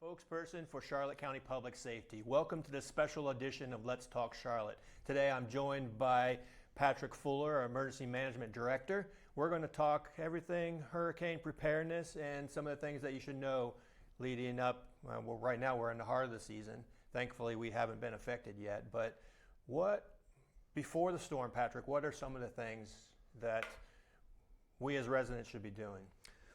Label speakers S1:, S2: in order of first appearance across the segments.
S1: Spokesperson for Charlotte County Public Safety. Welcome to this special edition of Let's Talk Charlotte. Today I'm joined by Patrick Fuller, our Emergency Management Director. We're going to talk everything hurricane preparedness and some of the things that you should know leading up. Well, right now we're in the heart of the season. Thankfully we haven't been affected yet, but before the storm, Patrick, what are some of the things that we as residents should be doing?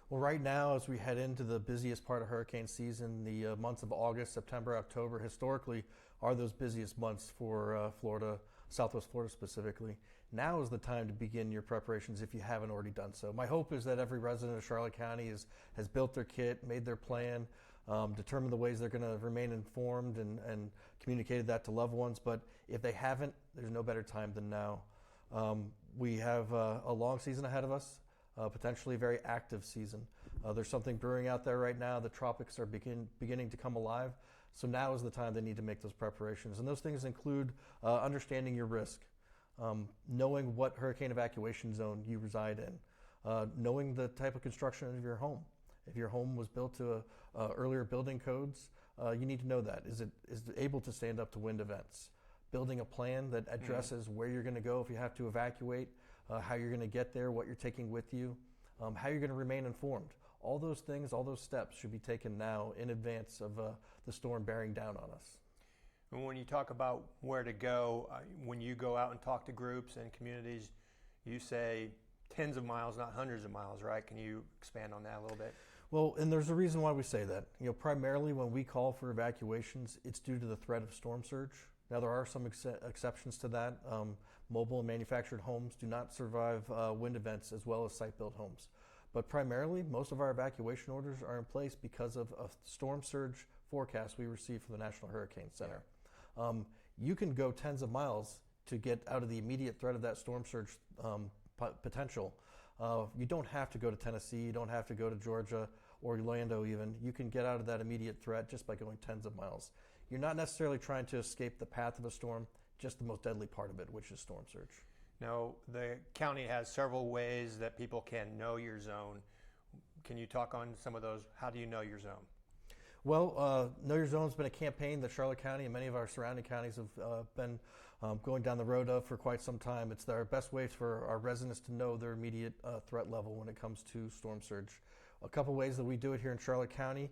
S2: Well, right now, as we head into the busiest part of hurricane season, the months of August, September, October, historically are those busiest months for Florida, Southwest Florida specifically. Now is the time to begin your preparations if you haven't already done so. My hope is that every resident of Charlotte County has built their kit, made their plan, determined the ways they're going to remain informed and communicated that to loved ones. But if they haven't, there's no better time than now. We have a long season ahead of us. Potentially a very active season. There's something brewing out there right now. The tropics are beginning to come alive. So now is the time they need to make those preparations. And those things include understanding your risk, knowing what hurricane evacuation zone you reside in, knowing the type of construction of your home. If your home was built to earlier building codes, you need to know that. Is it able to stand up to wind events? Building a plan that addresses where you're going to go if you have to evacuate, how you're going to get there, what you're taking with you, how you're going to remain informed. All those things, all those steps should be taken now in advance of the storm bearing down on us.
S1: And when you talk about where to go, when you go out and talk to groups and communities, you say tens of miles, not hundreds of miles, right? Can you expand on that a little bit?
S2: Well, and there's a reason why we say that. Primarily when we call for evacuations, it's due to the threat of storm surge. Now, there are some exceptions to that. Mobile and manufactured homes do not survive wind events as well as site-built homes. But primarily, most of our evacuation orders are in place because of a storm surge forecast we received from the National Hurricane Center. You can go tens of miles to get out of the immediate threat of that storm surge potential. You don't have to go to Tennessee, you don't have to go to Georgia or Orlando even. You can get out of that immediate threat just by going tens of miles. You're not necessarily trying to escape the path of a storm, just the most deadly part of it, which is storm surge.
S1: Now, the county has several ways that people can know your zone. Can you talk on some of those? How do you know your zone?
S2: Well, Know Your Zone has been a campaign that Charlotte County and many of our surrounding counties have been going down the road of for quite some time. It's our best way for our residents to know their immediate threat level when it comes to storm surge. A couple ways that we do it here in Charlotte County.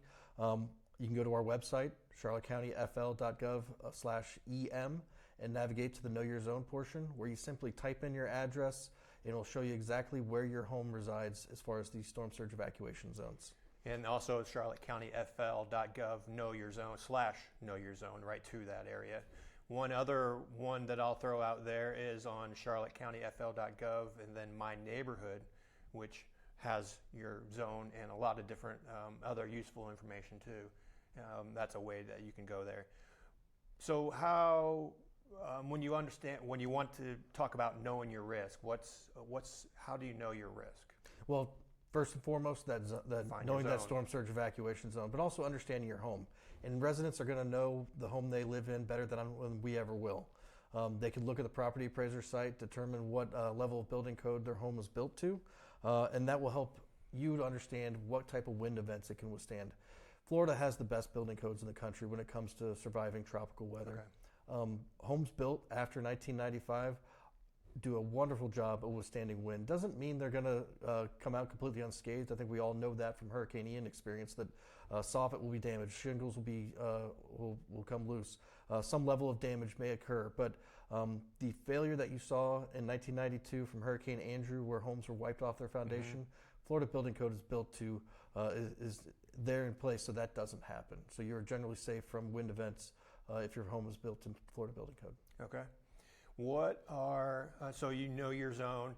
S2: You can go to our website, CharlotteCountyFL.gov/EM, and navigate to the Know Your Zone portion, where you simply type in your address, and it'll show you exactly where your home resides as far as the storm surge evacuation zones.
S1: And also CharlotteCountyFL.gov, Know Your Zone, /Know Your Zone, right to that area. One other one that I'll throw out there is on CharlotteCountyFL.gov, and then My Neighborhood, which has your zone and a lot of different other useful information too. That's a way that you can go there. So how, when you want to talk about knowing your risk, how do you know your risk?
S2: Well, first and foremost, knowing that storm surge evacuation zone, but also understanding your home. And residents are going to know the home they live in better than we ever will. They can look at the property appraiser site, determine what level of building code their home was built to, and that will help you to understand what type of wind events it can withstand. Florida has the best building codes in the country when it comes to surviving tropical weather. Okay. Homes built after 1995 do a wonderful job of withstanding wind. Doesn't mean they're going to come out completely unscathed. I think we all know that from Hurricane Ian experience, that soffit will be damaged, shingles will come loose. Some level of damage may occur, but the failure that you saw in 1992 from Hurricane Andrew, where homes were wiped off their foundation, Florida Building Code is built to is there in place so that doesn't happen. So you're generally safe from wind events if your home is built to Florida Building Code.
S1: Okay. So you know your zone,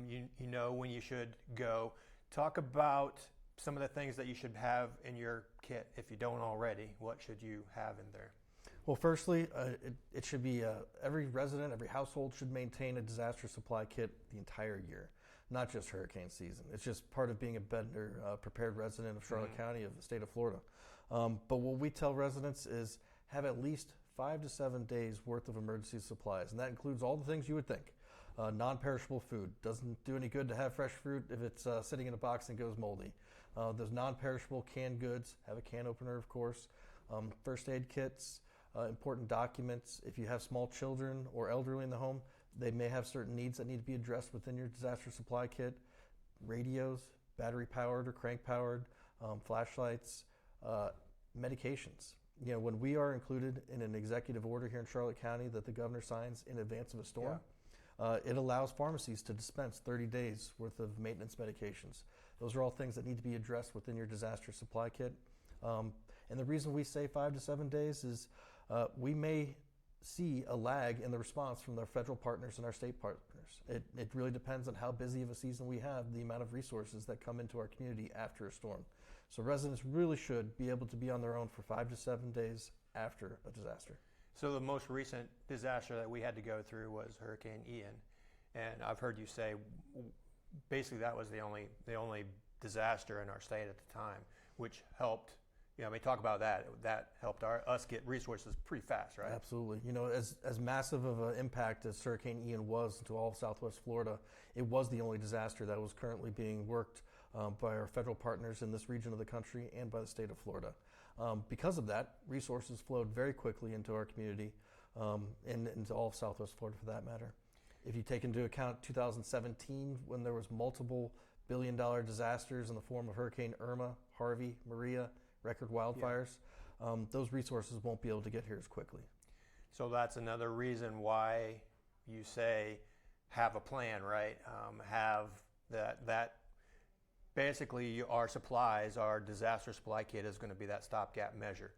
S1: you know when you should go. Talk about some of the things that you should have in your kit. If you don't already, what should you have in there?
S2: Well, firstly, it should be every resident, every household should maintain a disaster supply kit the entire year, not just hurricane season. It's just part of being a better prepared resident of Charlotte County, of the state of Florida. But what we tell residents is have at least 5 to 7 days worth of emergency supplies, and that includes all the things you would think. Non-perishable food. Doesn't do any good to have fresh fruit if it's sitting in a box and goes moldy. Those non-perishable canned goods, have a can opener, of course. First aid kits, important documents. If you have small children or elderly in the home, they may have certain needs that need to be addressed within your disaster supply kit. Radios, battery-powered or crank-powered, flashlights, medications. When we are included in an executive order here in Charlotte County that the governor signs in advance of a storm, it allows pharmacies to dispense 30 days worth of maintenance medications. Those are all things that need to be addressed within your disaster supply kit. And the reason we say 5 to 7 days is we may see a lag in the response from our federal partners and our state partners. It really depends on how busy of a season we have, the amount of resources that come into our community after a storm. So residents really should be able to be on their own for 5 to 7 days after a disaster.
S1: So the most recent disaster that we had to go through was Hurricane Ian, and I've heard you say basically that was the only disaster in our state at the time, which helped. Talk about that. That helped us get resources pretty fast, right?
S2: Absolutely. As massive of an impact as Hurricane Ian was to all of Southwest Florida, it was the only disaster that was currently being worked by our federal partners in this region of the country and by the state of Florida. Because of that, resources flowed very quickly into our community and into all of Southwest Florida for that matter. If you take into account 2017, when there was multiple billion-dollar disasters in the form of Hurricane Irma, Harvey, Maria, record wildfires, those resources won't be able to get here as quickly.
S1: So that's another reason why you say have a plan, right? Have that basically our supplies, our disaster supply kit is going to be that stopgap measure.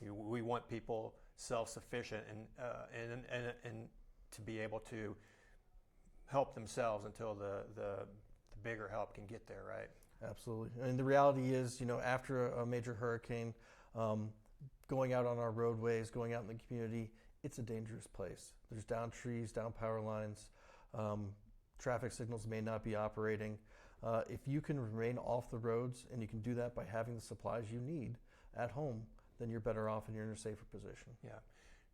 S1: We want people self-sufficient and to be able to help themselves until the bigger help can get there, right?
S2: Absolutely. And the reality is, after a major hurricane, going out on our roadways, going out in the community, it's a dangerous place. There's down trees, down power lines, traffic signals may not be operating. If you can remain off the roads and you can do that by having the supplies you need at home, then you're better off and you're in a safer position.
S1: Yeah.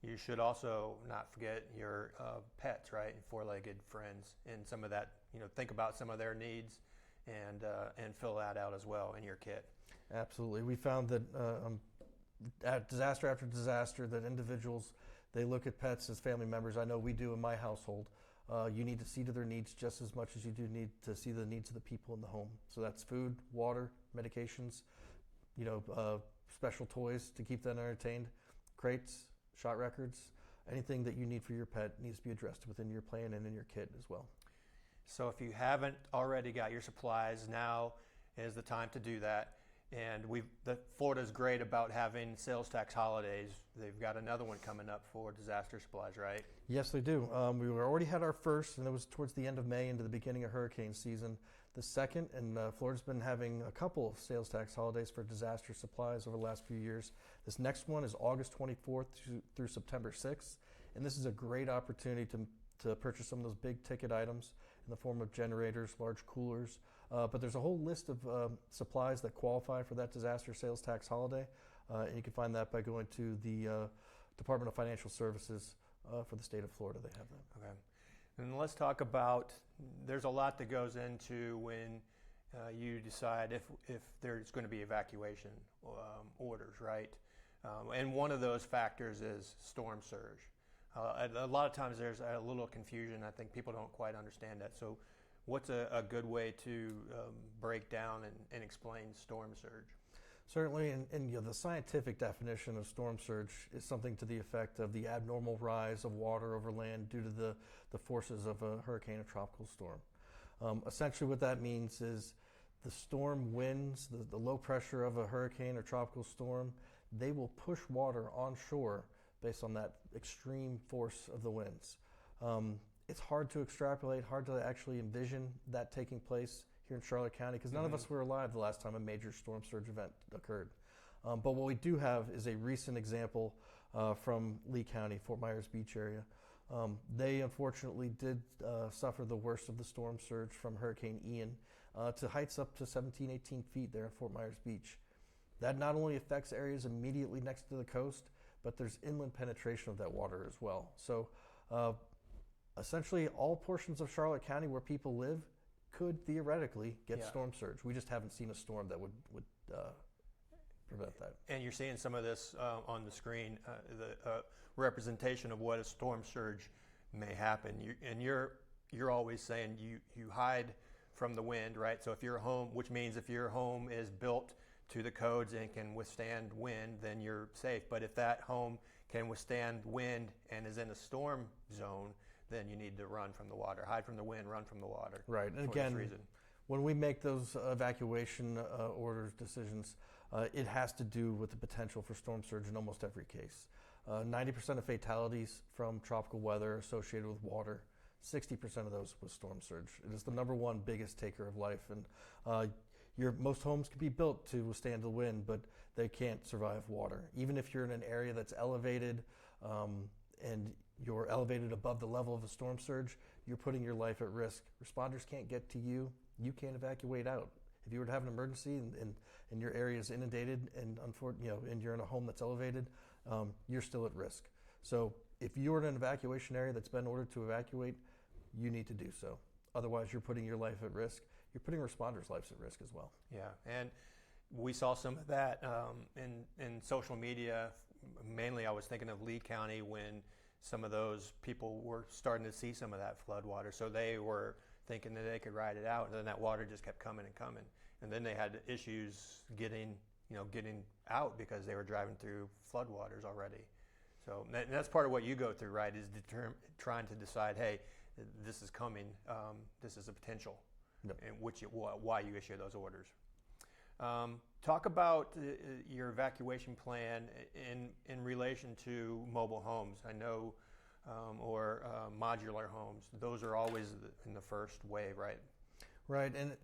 S1: You should also not forget your pets, right? And four-legged friends, and some of that. Think about some of their needs, and fill that out as well in your kit.
S2: Absolutely. We found that at disaster after disaster, that individuals, they look at pets as family members. I know we do in my household. You need to see to their needs just as much as you do need to see the needs of the people in the home. So that's food, water, medications, special toys to keep them entertained, crates, shot records, anything that you need for your pet needs to be addressed within your plan and in your kit as well.
S1: So if you haven't already got your supplies, now is the time to do that. And Florida's great about having sales tax holidays. They've got another one coming up for disaster supplies, right?
S2: Yes, they do. We already had our first, and it was towards the end of May into the beginning of hurricane season. The second, and Florida's been having a couple of sales tax holidays for disaster supplies over the last few years. This next one is August 24th through September 6th, and this is a great opportunity to purchase some of those big ticket items in the form of generators, large coolers, but there's a whole list of supplies that qualify for that disaster sales tax holiday, and you can find that by going to the Department of Financial Services for the state of Florida. They have that.
S1: Okay. And let's talk about, there's a lot that goes into when you decide if there's going to be evacuation orders, right? And one of those factors is storm surge. A lot of times there's a little confusion. I think people don't quite understand that. So what's a good way to break down and explain storm surge?
S2: Certainly, and the scientific definition of storm surge is something to the effect of the abnormal rise of water over land due to the forces of a hurricane or tropical storm. Essentially what that means is the storm winds, the low pressure of a hurricane or tropical storm, they will push water onshore based on that extreme force of the winds. It's hard to extrapolate, hard to actually envision that taking place here in Charlotte County because none of us were alive the last time a major storm surge event occurred. But what we do have is a recent example from Lee County, Fort Myers Beach area. They unfortunately did suffer the worst of the storm surge from Hurricane Ian to heights up to 17, 18 feet there at Fort Myers Beach. That not only affects areas immediately next to the coast, but there's inland penetration of that water as well. So essentially all portions of Charlotte County where people live could theoretically get
S1: Yeah.
S2: storm surge. We just haven't seen a storm that would prevent that.
S1: And you're seeing some of this on the screen, the representation of what a storm surge may happen. You're always saying you hide from the wind, right? So if your home, which means if your home is built to the codes and can withstand wind, then you're safe. But if that home can withstand wind and is in a storm zone, then you need to run from the water, hide from the wind, run from the water.
S2: Right, and
S1: for
S2: again,
S1: this reason.
S2: when we make those evacuation orders decisions, it has to do with the potential for storm surge in almost every case. 90% of fatalities from tropical weather associated with water, 60% of those with storm surge. It is the number one biggest taker of life, and most homes can be built to withstand the wind, but they can't survive water. Even if you're in an area that's elevated and you're elevated above the level of a storm surge, you're putting your life at risk. Responders can't get to you. You can't evacuate out. If you were to have an emergency and your area is inundated and and you're in a home that's elevated, you're still at risk. So if you're in an evacuation area that's been ordered to evacuate, you need to do so. Otherwise, you're putting your life at risk. You're putting responders' lives at risk as well.
S1: Yeah, and we saw some of that in social media. Mainly, I was thinking of Lee County when some of those people were starting to see some of that flood water. So they were thinking that they could ride it out, and then that water just kept coming and coming. And then they had issues getting out because they were driving through floodwaters already. So that's part of what you go through, right? Is trying to decide, hey, this is coming. This is a potential,
S2: Yep.
S1: and why you issue those orders. Talk about your evacuation plan in relation to mobile homes. I know, or modular homes. Those are always in the first wave, right?
S2: Right, and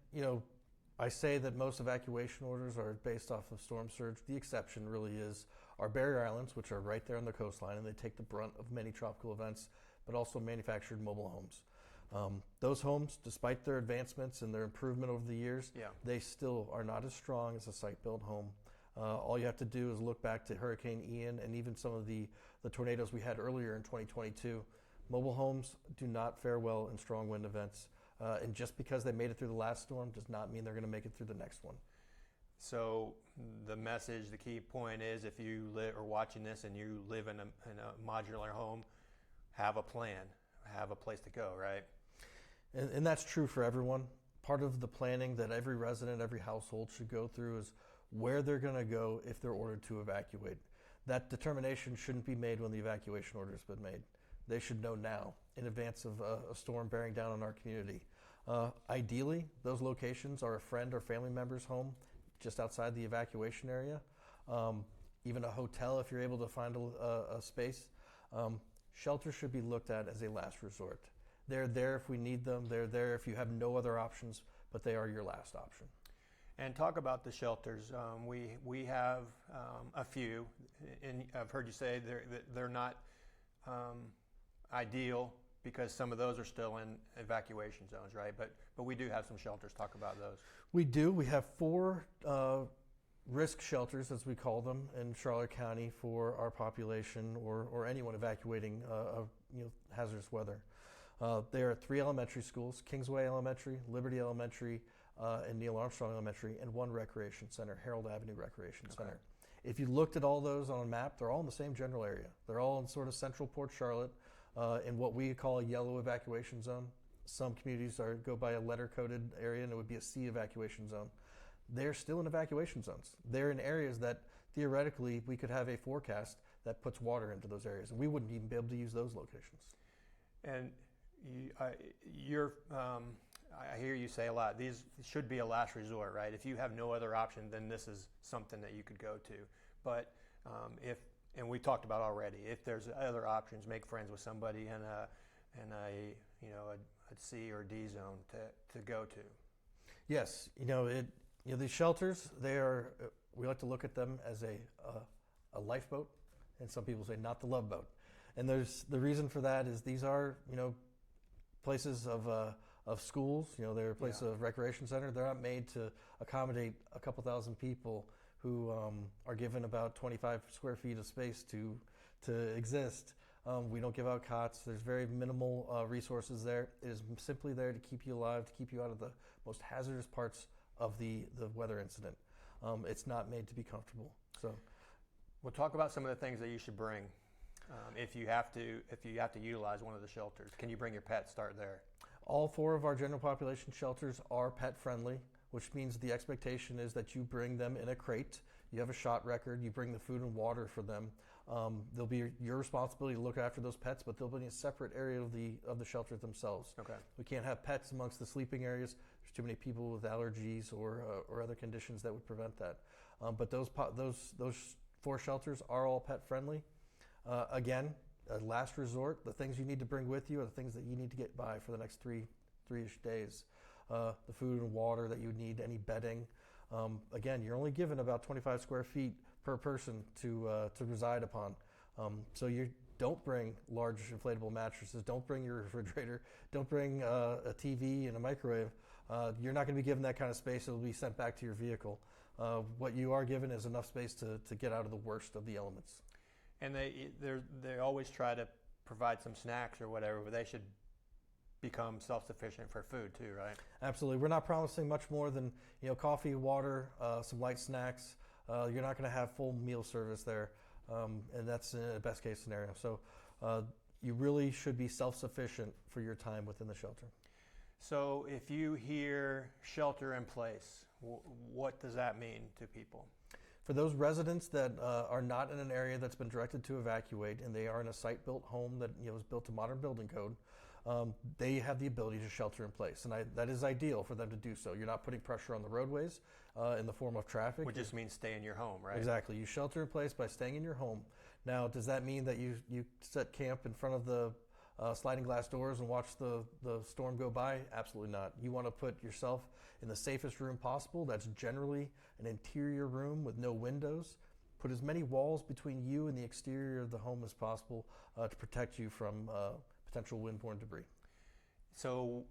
S2: I say that most evacuation orders are based off of storm surge. The exception really is our barrier islands, which are right there on the coastline, and they take the brunt of many tropical events, but also manufactured mobile homes. Those homes, despite their advancements and their improvement over the years, they still are not as strong as a site-built home. All you have to do is look back to Hurricane Ian and even some of the tornadoes we had earlier in 2022. Mobile homes do not fare well in strong wind events. And just because they made it through the last storm does not mean they're going to make it through the next one.
S1: So the key point is, if you are watching this and you live in a modular home, have a plan, have a place to go, right?
S2: And that's true for everyone. Part of the planning that every resident, every household should go through is where they're going to go if they're ordered to evacuate. That determination shouldn't be made when the evacuation order has been made. They should know now, in advance of a storm bearing down on our community. Ideally, those locations are a friend or family member's home just outside the evacuation area. Even a hotel if you're able to find a space. Shelter should be looked at as a last resort. They're there if we need them. They're there if you have no other options, but they are your last option.
S1: And talk about the shelters. We have a few, and I've heard you say they're not ideal because some of those are still in evacuation zones, right? But we do have some shelters. Talk about those.
S2: We do. We have 4 risk shelters, as we call them, in Charlotte County for our population or anyone evacuating hazardous weather. There are 3 elementary schools: Kingsway Elementary, Liberty Elementary, and Neil Armstrong Elementary, and 1 recreation center, Harold Avenue Recreation Center. If you looked at all those on a map, they're all in the same general area. They're all in sort of central Port Charlotte in what we call a yellow evacuation zone. Some communities go by a letter-coded area, and it would be a C evacuation zone. They're still in evacuation zones. They're in areas that theoretically we could have a forecast that puts water into those areas, and we wouldn't even be able to use those locations.
S1: And I hear you say a lot, these should be a last resort, right? If you have no other option, then this is something that you could go to. But and we talked about already, if there's other options, make friends with somebody in a C or D zone to go to.
S2: Yes, these shelters, we like to look at them as a lifeboat, and some people say not the love boat. And the reason for that is these are places of schools. They're a place of recreation center. They're not made to accommodate a couple thousand people who are given about 25 square feet of space to exist. We don't give out cots. There's very minimal resources there. It is simply there to keep you alive, to keep you out of the most hazardous parts of the weather incident. It's not made to be comfortable. So,
S1: we'll talk about some of the things that you should bring if you have to utilize one of the shelters. Can you bring your pet? Start there.
S2: All 4 of our general population shelters are pet friendly, which means the expectation is that you bring them in a crate. You have a shot record. You bring the food and water for them. They'll be your responsibility to look after those pets, but they'll be in a separate area of the shelter themselves.
S1: Okay.
S2: We can't have pets amongst the sleeping areas. There's too many people with allergies or other conditions that would prevent that. But those 4 shelters are all pet friendly. Again, last resort, the things you need to bring with you are the things that you need to get by for the next three-ish days. The food and water that you need, any bedding. Again, you're only given about 25 square feet per person to reside upon. So you don't bring large inflatable mattresses, don't bring your refrigerator, don't bring a TV and a microwave. You're not going to be given that kind of space. It'll be sent back to your vehicle. What you are given is enough space to get out of the worst of the elements.
S1: And they always try to provide some snacks or whatever, but they should become self-sufficient for food too, right?
S2: Absolutely. We're not promising much more than coffee, water, some light snacks. You're not going to have full meal service there, and that's a best case scenario. So you really should be self-sufficient for your time within the shelter.
S1: So if you hear shelter in place, what does that mean to people?
S2: For those residents that are not in an area that's been directed to evacuate, and they are in a site-built home that was built to modern building code, they have the ability to shelter in place, and that is ideal for them to do so. You're not putting pressure on the roadways in the form of traffic.
S1: Which just means stay in your home, right?
S2: Exactly. You shelter in place by staying in your home. Now, does that mean that you set camp in front of the sliding glass doors and watch the storm go by? Absolutely not. You want to put yourself in the safest room possible. That's generally an interior room with no windows. Put as many walls between you and the exterior of the home as possible to protect you from potential windborne debris.
S1: So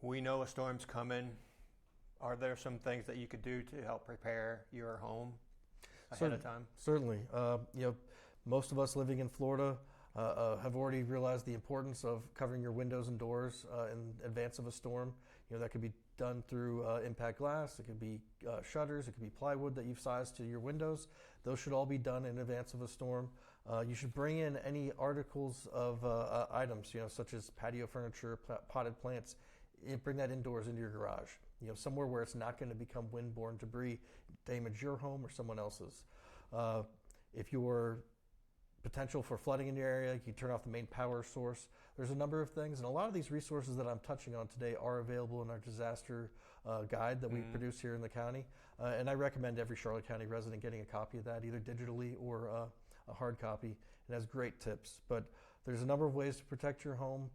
S1: we know a storm's coming. Are there some things that you could do to help prepare your home ahead of time?
S2: Certainly. Most of us living in Florida have already realized the importance of covering your windows and doors in advance of a storm. That could be done through impact glass. It could be shutters. It could be plywood that you've sized to your windows. Those should all be done in advance of a storm. You should bring in any articles of items, such as patio furniture, potted plants. Bring that indoors into your garage, somewhere where it's not going to become windborne debris, damage your home or someone else's. If you're potential for flooding in your area, you can turn off the main power source. There's a number of things, and a lot of these resources that I'm touching on today are available in our disaster guide that we produce here in the county. And I recommend every Charlotte County resident getting a copy of that, either digitally or a hard copy. It has great tips, but there's a number of ways to protect your home,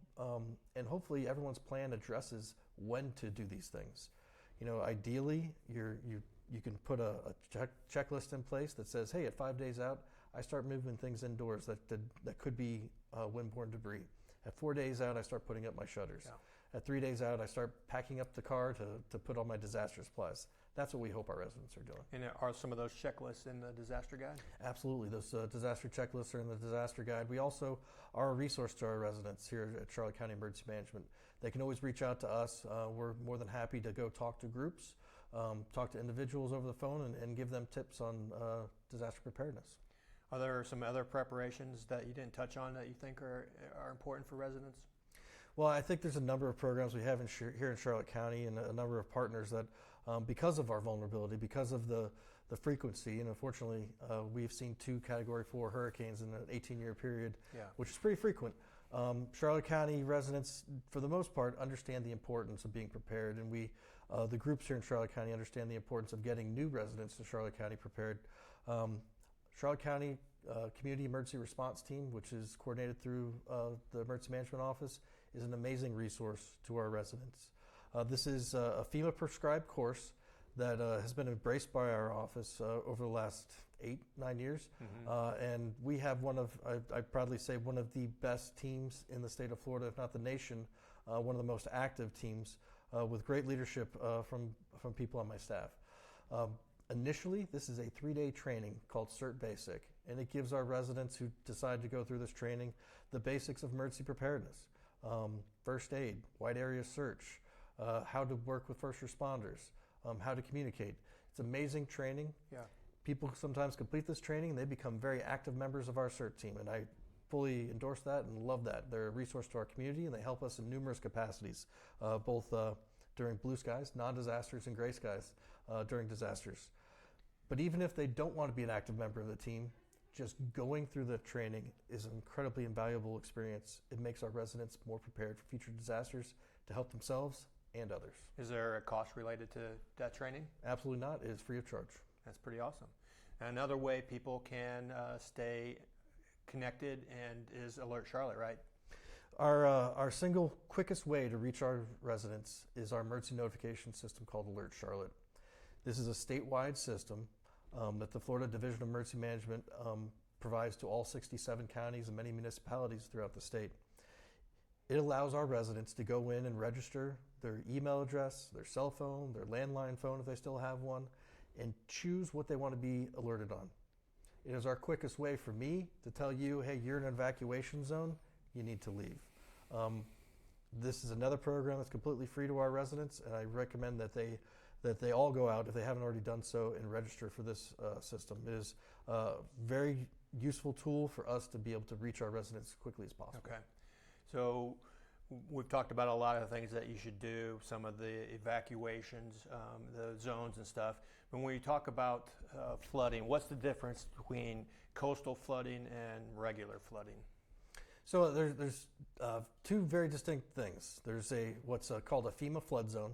S2: and hopefully everyone's plan addresses when to do these things. Ideally, you can put a checklist in place that says, hey, at 5 days out, I start moving things indoors that could be windborne debris. At 4 days out, I start putting up my shutters. Yeah. At 3 days out, I start packing up the car to put all my disaster supplies. That's what we hope our residents are doing.
S1: And are some of those checklists in the disaster guide?
S2: Absolutely. Those disaster checklists are in the disaster guide. We also are a resource to our residents here at Charlotte County Emergency Management. They can always reach out to us. We're more than happy to go talk to groups, talk to individuals over the phone, and give them tips on disaster preparedness.
S1: Are there some other preparations that you didn't touch on that you think are important for residents?
S2: Well, I think there's a number of programs we have here in Charlotte County, and a number of partners that, because of our vulnerability, because of the frequency, and unfortunately, we've seen 2 Category 4 hurricanes in an 18-year period, which is pretty frequent. Charlotte County residents, for the most part, understand the importance of being prepared, and the groups here in Charlotte County understand the importance of getting new residents to Charlotte County prepared. Charlotte County Community Emergency Response Team, which is coordinated through the Emergency Management Office, is an amazing resource to our residents. This is a FEMA-prescribed course that has been embraced by our office over the last 8-9 years. And we have I proudly say, one of the best teams in the state of Florida, if not the nation, one of the most active teams with great leadership from people on my staff. Initially, this is a 3-day training called CERT Basic. and it gives our residents who decide to go through this training the basics of emergency preparedness, first aid, wide area search, how to work with first responders, how to communicate. It's amazing training.
S1: Yeah.
S2: People sometimes complete this training and they become very active members of our CERT team, and I fully endorse that and love that. They're a resource to our community, and they help us in numerous capacities, both during blue skies, non-disasters, and gray skies during disasters. But even if they don't want to be an active member of the team, just going through the training is an incredibly invaluable experience. It makes our residents more prepared for future disasters to help themselves and others.
S1: Is there a cost related to that training?
S2: Absolutely not. It is free of charge.
S1: That's pretty awesome. Another way people can stay connected and is Alert Charlotte, right?
S2: Our single quickest way to reach our residents is our emergency notification system called Alert Charlotte. This is a statewide system that the Florida Division of Emergency Management provides to all 67 counties and many municipalities throughout the state. It allows our residents to go in and register their email address, their cell phone, their landline phone if they still have one, and choose what they want to be alerted on. It is our quickest way for me to tell you, hey, you're in an evacuation zone, you need to leave. This is another program that's completely free to our residents, and I recommend that they all go out, if they haven't already done so, and register for this system. It is a very useful tool for us to be able to reach our residents as quickly as possible.
S1: Okay. So we've talked about a lot of things that you should do, some of the evacuations, the zones and stuff. But when you talk about flooding, what's the difference between coastal flooding and regular flooding?
S2: So there's two very distinct things. There's what's called a FEMA flood zone,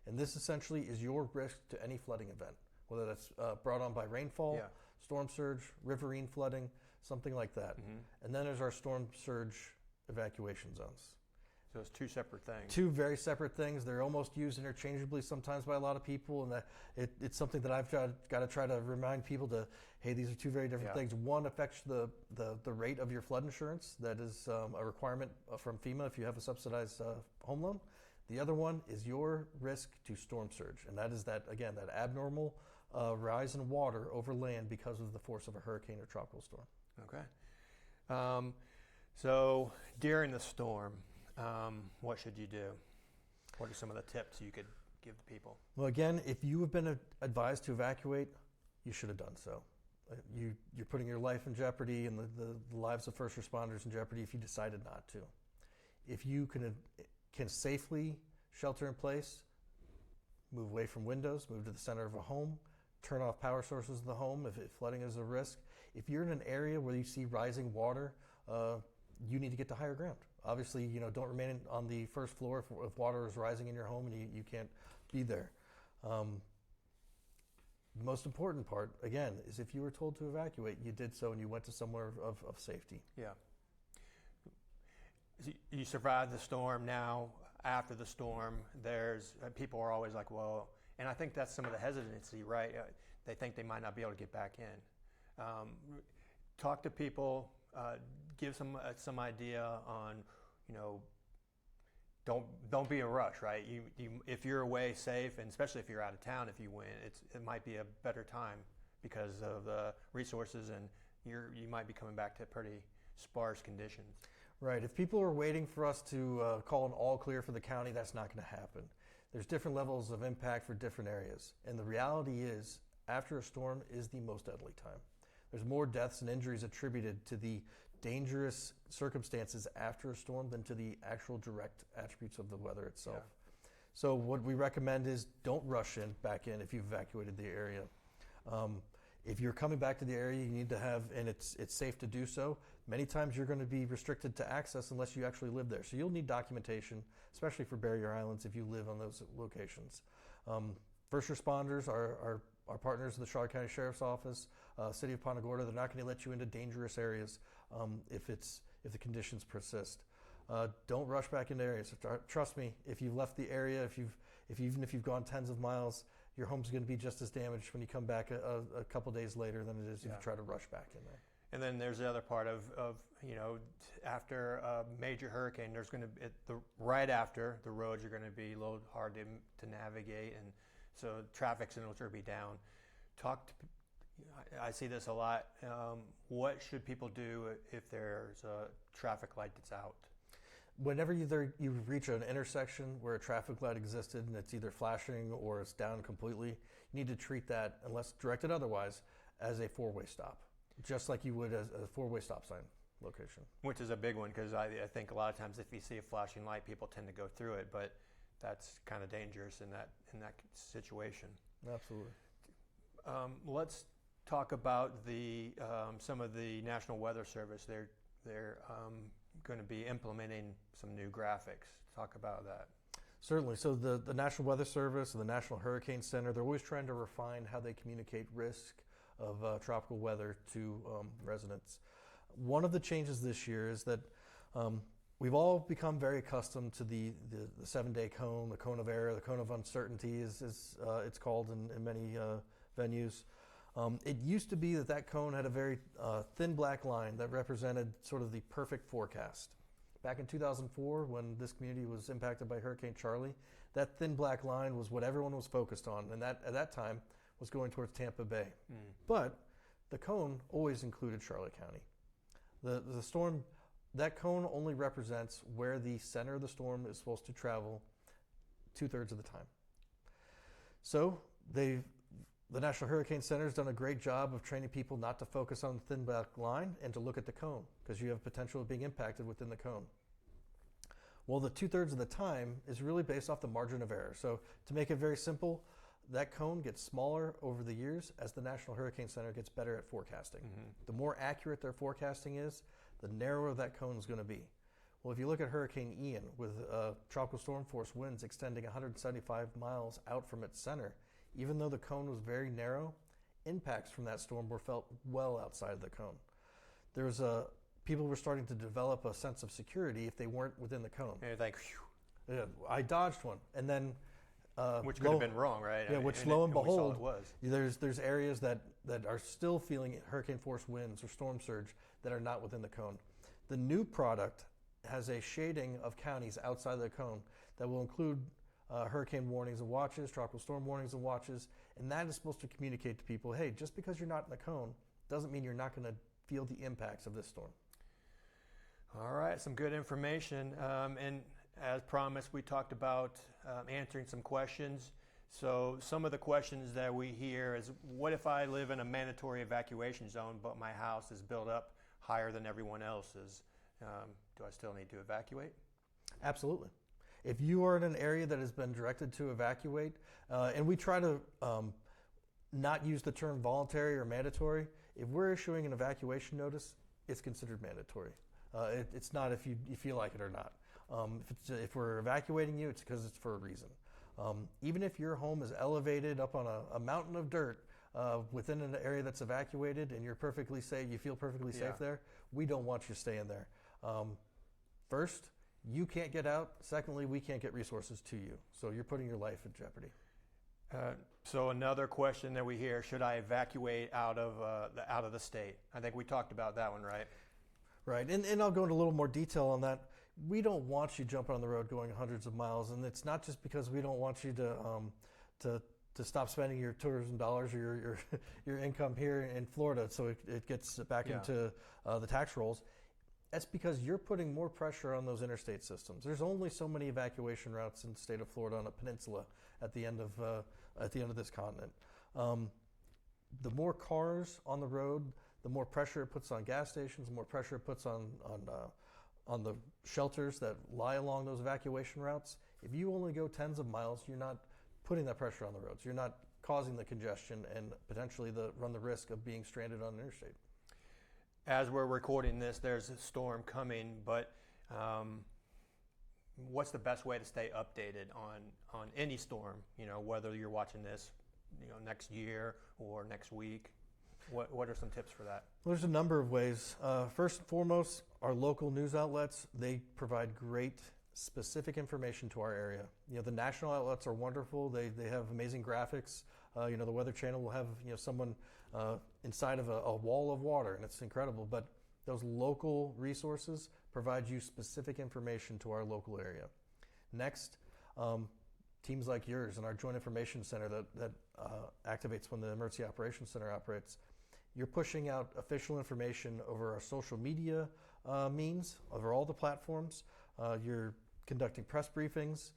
S2: and this essentially is your risk to any flooding event, whether that's brought on by rainfall, storm surge, riverine flooding, something like that. Mm-hmm. And then there's our storm surge evacuation zones.
S1: So it's two separate things.
S2: Two very separate things. They're almost used interchangeably sometimes by a lot of people, and it's something that I've got to try to remind people to, hey, these are two very different things. One affects the rate of your flood insurance. That is a requirement from FEMA if you have a subsidized home loan. The other one is your risk to storm surge, and that is that abnormal rise in water over land because of the force of a hurricane or tropical storm.
S1: Okay. So during the storm, what should you do? What are some of the tips you could give to people?
S2: Well, again, if you have been advised to evacuate, you should have done so. You're putting your life in jeopardy and the lives of first responders in jeopardy if you decided not to. If you can safely shelter in place, move away from windows, move to the center of a home, turn off power sources in the home if flooding is a risk. If you're in an area where you see rising water, you need to get to higher ground. Obviously, don't remain on the first floor if water is rising in your home and you can't be there. The most important part, again, is if you were told to evacuate, you did so and you went to somewhere of safety.
S1: Yeah. You survived the storm. Now, after the storm, people are always like, well, and I think that's some of the hesitancy, right? They think they might not be able to get back in. Talk to people. Give some idea on, don't be in a rush, right? If you're away safe, and especially if you're out of town, if you win, it might be a better time because of the resources, and you might be coming back to pretty sparse conditions.
S2: Right. If people are waiting for us to call an all clear for the county, that's not going to happen. There's different levels of impact for different areas, and the reality is, after a storm is the most deadly time. There's more deaths and injuries attributed to the dangerous circumstances after a storm than to the actual direct attributes of the weather itself. Yeah. So what we recommend is don't rush back in if you've evacuated the area. If you're coming back to the area, you need to have, and it's safe to do so, many times you're going to be restricted to access unless you actually live there. So you'll need documentation, especially for barrier islands if you live on those locations. First responders are our partners in the Charlotte County Sheriff's Office, City of Punta Gorda. They're not going to let you into dangerous areas if the conditions persist. Don't rush back into areas. Trust me, if you've left the area, even if you've gone tens of miles, your home's going to be just as damaged when you come back a couple days later than it is if you try to rush back in there.
S1: And then there's the other part of after a major hurricane, there's going to be right after the roads are going to be a little hard to navigate, and so traffic signals are going to be down. I see this a lot. What should people do if there's a traffic light that's out?
S2: Whenever you reach an intersection where a traffic light existed and it's either flashing or it's down completely, you need to treat that, unless directed otherwise, as a four-way stop, just like you would as a four-way stop sign location.
S1: Which is a big one, because I think a lot of times if you see a flashing light, people tend to go through it, but that's kind of dangerous in that situation.
S2: Absolutely.
S1: Let's talk about the some of the National Weather Service. They're going to be implementing some new graphics. Talk about that.
S2: Certainly. So the National Weather Service and the National Hurricane Center, they're always trying to refine how they communicate risk of tropical weather to residents. One of the changes this year is that we've all become very accustomed to the 7-day cone, the cone of error, the cone of uncertainty, is it's called in many venues. It used to be that cone had a very thin black line that represented sort of the perfect forecast. Back in 2004, when this community was impacted by Hurricane Charlie, that thin black line was what everyone was focused on, and that at that time was going towards Tampa Bay. But the cone always included Charlotte County. The storm, that cone only represents where the center of the storm is supposed to travel 2/3 of the time. So the National Hurricane Center has done a great job of training people not to focus on the thin black line and to look at the cone, because you have potential of being impacted within the cone. Well, the 2/3 of the time is really based off the margin of error. So to make it very simple, that cone gets smaller over the years as the National Hurricane Center gets better at forecasting. The more accurate their forecasting is, the narrower that cone is going to be. Well, if you look at Hurricane Ian, with tropical storm force winds extending 175 miles out from its center, even though the cone was very narrow, impacts from that storm were felt well outside of the cone. People were starting to develop a sense of security if they weren't within the cone.
S1: And you're like, whew.
S2: Yeah, I dodged one, and then
S1: which could have been wrong, right?
S2: Yeah, lo and behold,
S1: it was.
S2: there's areas that are still feeling hurricane force winds or storm surge that are not within the cone. The new product has a shading of counties outside of the cone that will include hurricane warnings and watches, tropical storm warnings and watches, and that is supposed to communicate to people, hey, just because you're not in the cone doesn't mean you're not going to feel the impacts of this storm.
S1: All right, some good information. And as promised, we talked about answering some questions. So some of the questions that we hear is, what if I live in a mandatory evacuation zone, but my house is built up higher than everyone else's? Do I still need to evacuate?
S2: Absolutely. If you are in an area that has been directed to evacuate, and we try to not use the term voluntary or mandatory, if we're issuing an evacuation notice, it's considered mandatory. It's not if you feel like it or not. If we're evacuating you, it's because it's for a reason. Even if your home is elevated up on a mountain of dirt within an area that's evacuated and you're perfectly safe, you feel perfectly safe there, we don't want you staying there. First, you can't get out. Secondly, we can't get resources to you. So you're putting your life in jeopardy.
S1: So another question that we hear, should I evacuate out of the state? I think we talked about that one, right?
S2: Right, and I'll go into a little more detail on that. We don't want you jumping on the road going hundreds of miles, and it's not just because we don't want you to stop spending your tourism dollars or your income here in Florida, so it gets back into the tax rolls. That's because you're putting more pressure on those interstate systems. There's only so many evacuation routes in the state of Florida on a peninsula at the end of this continent. The more cars on the road, the more pressure it puts on gas stations, the more pressure it puts on the shelters that lie along those evacuation routes. If you only go tens of miles, you're not putting that pressure on the roads. You're not causing the congestion and potentially run the risk of being stranded on an interstate.
S1: As we're recording this, there's a storm coming, but what's the best way to stay updated on any storm? You know, whether you're watching this, next year or next week. What are some tips for that?
S2: Well, there's a number of ways. First and foremost, our local news outlets, they provide great specific information to our area. The national outlets are wonderful. They have amazing graphics. The Weather Channel will have someone inside of a wall of water, and it's incredible. But those local resources provide you specific information to our local area. Next, teams like yours and our Joint Information Center that activates when the Emergency Operations Center operates. You're pushing out official information over our social media means, over all the platforms. You're conducting press briefings.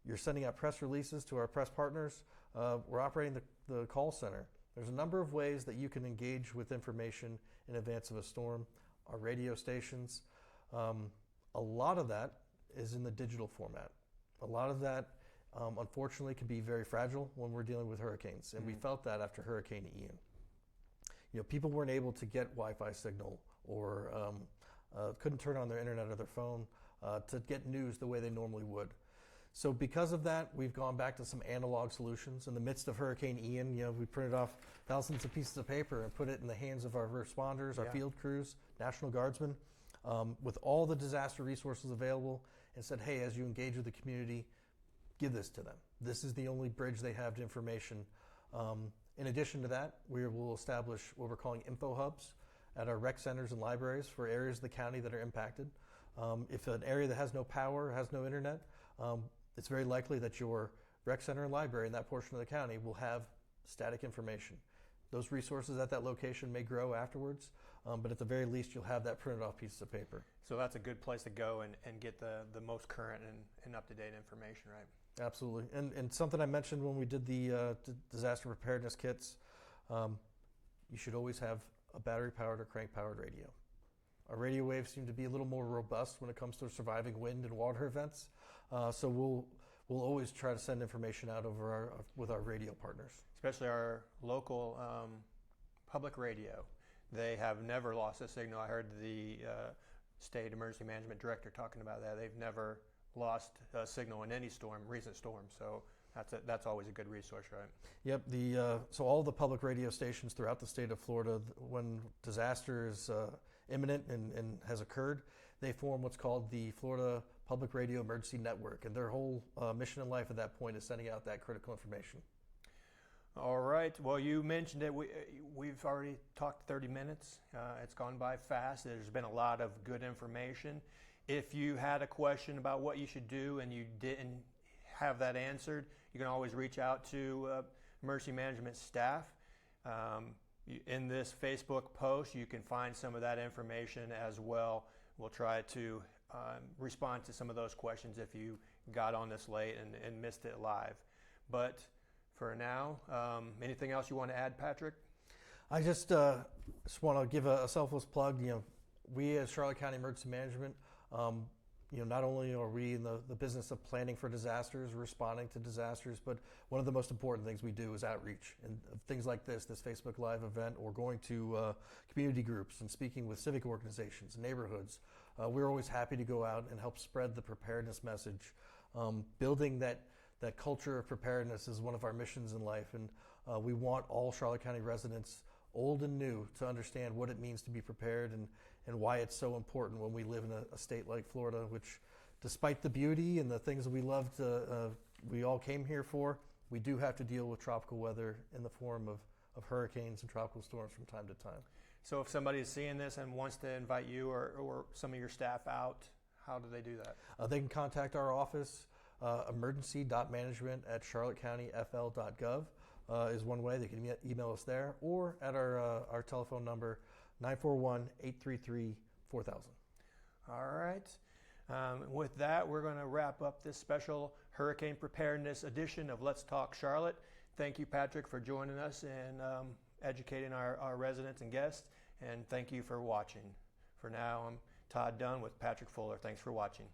S2: You're sending out press releases to our press partners. We're operating the call center. There's a number of ways that you can engage with information in advance of a storm. Our radio stations, a lot of that is in the digital format. A lot of that, unfortunately, can be very fragile when we're dealing with hurricanes, and we felt that after Hurricane Ian. People weren't able to get Wi-Fi signal or couldn't turn on their internet or their phone to get news the way they normally would. So because of that, we've gone back to some analog solutions. In the midst of Hurricane Ian, we printed off thousands of pieces of paper and put it in the hands of our responders, our field crews, National Guardsmen, with all the disaster resources available, and said, hey, as you engage with the community, give this to them. This is the only bridge they have to information. In addition to that, we will establish what we're calling info hubs at our rec centers and libraries for areas of the county that are impacted. If an area that has no power, has no internet, it's very likely that your rec center and library in that portion of the county will have static information. Those resources at that location may grow afterwards, but at the very least you'll have that printed off piece of paper.
S1: So that's a good place to go and get the most current and up-to-date information, right? Absolutely.
S2: And something I mentioned when we did the disaster preparedness kits, you should always have a battery-powered or crank-powered radio. Our radio waves seem to be a little more robust when it comes to surviving wind and water events, so we'll always try to send information out with our radio partners.
S1: Especially our local public radio. They have never lost a signal. I heard the state emergency management director talking about that. They've never lost a signal in any recent storm. So that's always a good resource, right?
S2: Yep. So all the public radio stations throughout the state of Florida, when disaster is imminent and has occurred, they form what's called the Florida Public Radio Emergency Network, and their whole mission in life at that point is sending out that critical information.
S1: All right. Well, you mentioned it. We've already talked 30 minutes. It's gone by fast. There's been a lot of good information. If you had a question about what you should do and you didn't have that answered, you can always reach out to emergency management staff. In this Facebook post, you can find some of that information as well. We'll try to respond to some of those questions if you got on this late and missed it live. But for now, anything else you want to add, Patrick?
S2: I just want to give a selfless plug. We as Charlotte County Emergency Management, not only are we in the business of planning for disasters, responding to disasters, but one of the most important things we do is outreach. And things like this Facebook Live event, or going to community groups and speaking with civic organizations, neighborhoods. We're always happy to go out and help spread the preparedness message. Building that culture of preparedness is one of our missions in life, and we want all Charlotte County residents, old and new, to understand what it means to be prepared and why it's so important when we live in a state like Florida, which, despite the beauty and the things that we loved, we all came here for, we do have to deal with tropical weather in the form of hurricanes and tropical storms from time to time.
S1: So if somebody is seeing this and wants to invite you or some of your staff out, how do they do that?
S2: They can contact our office. Emergency.management@CharlotteCountyFL.gov is one way. They can email us there, or at our telephone number, 941-833-4000.
S1: All right. With that, we're going to wrap up this special hurricane preparedness edition of Let's Talk Charlotte. Thank you, Patrick, for joining us and educating our residents and guests, and thank you for watching. For now, I'm Todd Dunn with Patrick Fuller. Thanks for watching.